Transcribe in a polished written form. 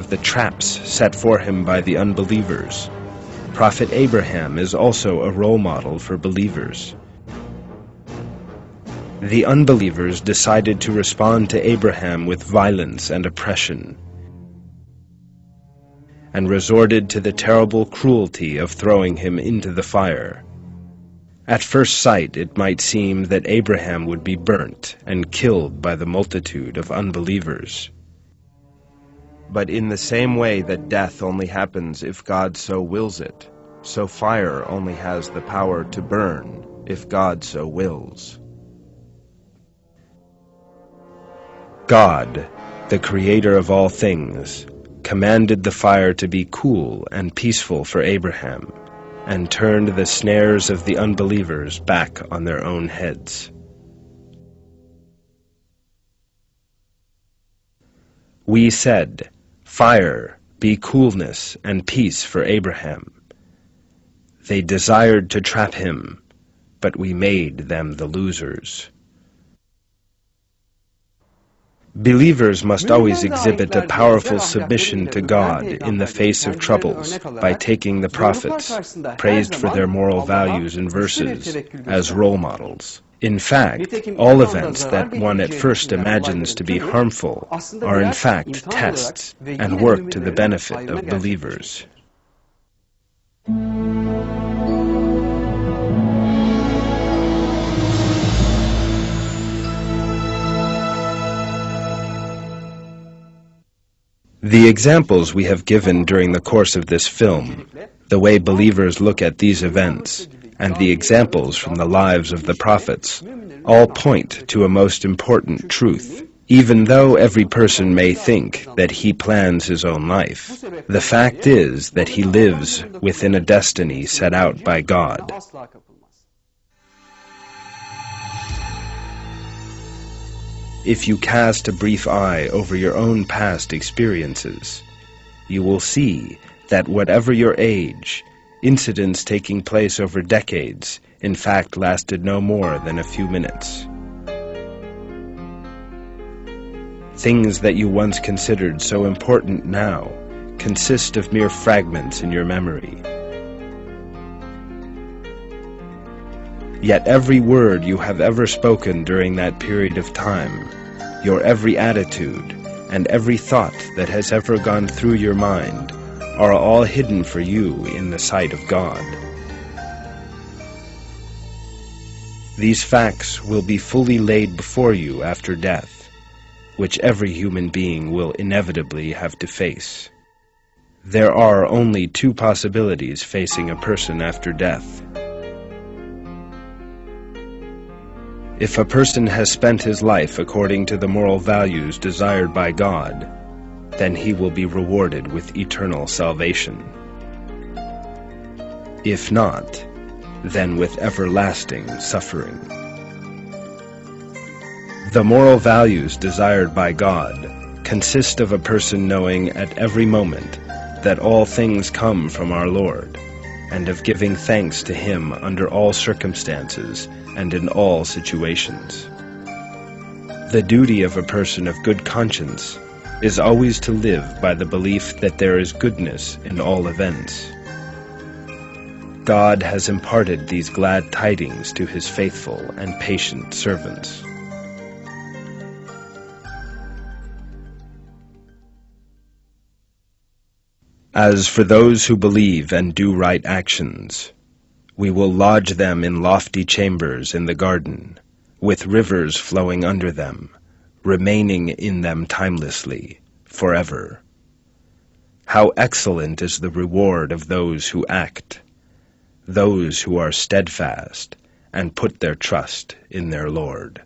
of the traps set for him by the unbelievers. Prophet Abraham is also a role model for believers. The unbelievers decided to respond to Abraham with violence and oppression, and resorted to the terrible cruelty of throwing him into the fire. At first sight, it might seem that Abraham would be burnt and killed by the multitude of unbelievers. But in the same way that death only happens if God so wills it, so fire only has the power to burn if God so wills. God, the creator of all things, commanded the fire to be cool and peaceful for Abraham, and turned the snares of the unbelievers back on their own heads. We said, "Fire, be coolness and peace for Abraham." They desired to trap him, but we made them the losers. Believers must always exhibit a powerful submission to God in the face of troubles by taking the prophets, praised for their moral values and verses, as role models. In fact, all events that one at first imagines to be harmful are in fact tests and work to the benefit of believers. The examples we have given during the course of this film, the way believers look at these events, and the examples from the lives of the prophets, all point to a most important truth. Even though every person may think that he plans his own life, the fact is that he lives within a destiny set out by God. If you cast a brief eye over your own past experiences, you will see that whatever your age, incidents taking place over decades in fact lasted no more than a few minutes. Things that you once considered so important now consist of mere fragments in your memory. Yet every word you have ever spoken during that period of time, your every attitude, and every thought that has ever gone through your mind are all hidden for you in the sight of God. These facts will be fully laid before you after death, which every human being will inevitably have to face. There are only two possibilities facing a person after death. If a person has spent his life according to the moral values desired by God, then he will be rewarded with eternal salvation. If not, then with everlasting suffering. The moral values desired by God consist of a person knowing at every moment that all things come from our Lord, and of giving thanks to Him under all circumstances and in all situations. The duty of a person of good conscience is always to live by the belief that there is goodness in all events. God has imparted these glad tidings to His faithful and patient servants. As for those who believe and do right actions, we will lodge them in lofty chambers in the garden, with rivers flowing under them, remaining in them timelessly, forever. How excellent is the reward of those who act, those who are steadfast and put their trust in their Lord.